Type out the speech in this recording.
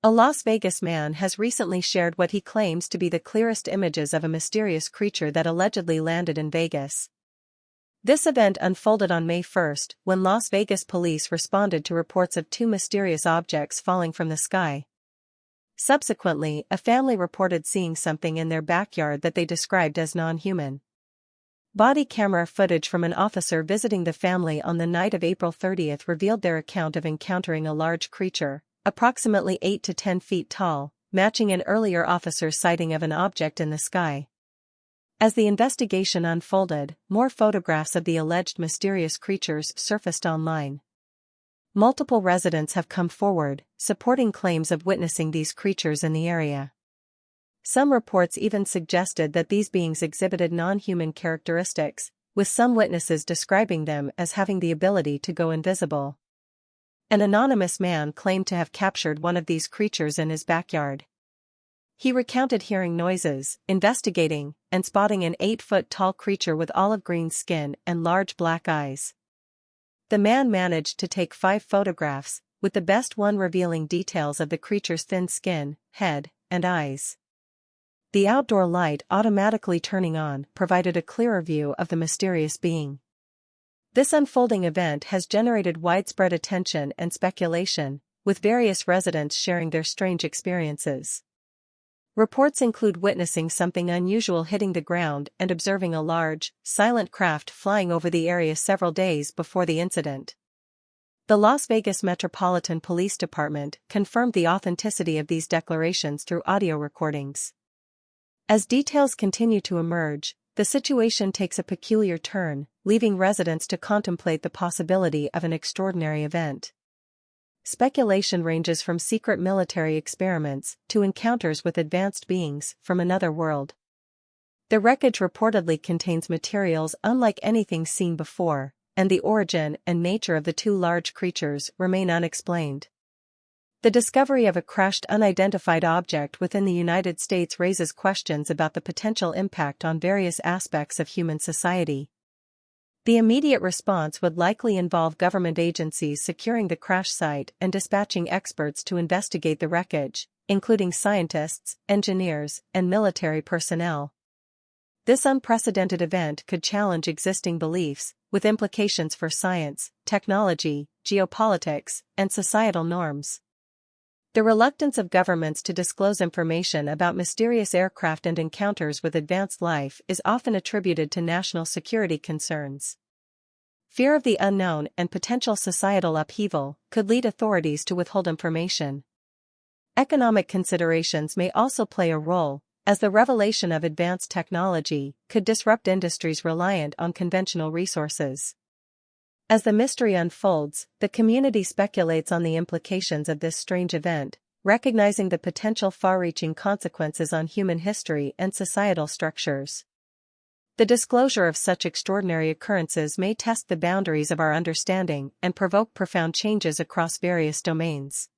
A Las Vegas man has recently shared what he claims to be the clearest images of a mysterious creature that allegedly landed in Vegas. This event unfolded on May 1 when Las Vegas police responded to reports of two mysterious objects falling from the sky. Subsequently, a family reported seeing something in their backyard that they described as non-human. Body camera footage from an officer visiting the family on the night of April 30 revealed their account of encountering a large creature, approximately 8 to 10 feet tall, matching an earlier officer's sighting of an object in the sky. As the investigation unfolded, more photographs of the alleged mysterious creatures surfaced online. Multiple residents have come forward, supporting claims of witnessing these creatures in the area. Some reports even suggested that these beings exhibited non-human characteristics, with some witnesses describing them as having the ability to go invisible. An anonymous man claimed to have captured one of these creatures in his backyard. He recounted hearing noises, investigating, and spotting an 8-foot-tall creature with olive-green skin and large black eyes. The man managed to take 5 photographs, with the best one revealing details of the creature's thin skin, head, and eyes. The outdoor light automatically turning on provided a clearer view of the mysterious being. This unfolding event has generated widespread attention and speculation, with various residents sharing their strange experiences. Reports include witnessing something unusual hitting the ground and observing a large, silent craft flying over the area several days before the incident. The Las Vegas Metropolitan Police Department confirmed the authenticity of these declarations through audio recordings. As details continue to emerge, the situation takes a peculiar turn, leaving residents to contemplate the possibility of an extraordinary event. Speculation ranges from secret military experiments to encounters with advanced beings from another world. The wreckage reportedly contains materials unlike anything seen before, and the origin and nature of the two large creatures remain unexplained. The discovery of a crashed unidentified object within the United States raises questions about the potential impact on various aspects of human society. The immediate response would likely involve government agencies securing the crash site and dispatching experts to investigate the wreckage, including scientists, engineers, and military personnel. This unprecedented event could challenge existing beliefs, with implications for science, technology, geopolitics, and societal norms. The reluctance of governments to disclose information about mysterious aircraft and encounters with advanced life is often attributed to national security concerns. Fear of the unknown and potential societal upheaval could lead authorities to withhold information. Economic considerations may also play a role, as the revelation of advanced technology could disrupt industries reliant on conventional resources. As the mystery unfolds, the community speculates on the implications of this strange event, recognizing the potential far-reaching consequences on human history and societal structures. The disclosure of such extraordinary occurrences may test the boundaries of our understanding and provoke profound changes across various domains.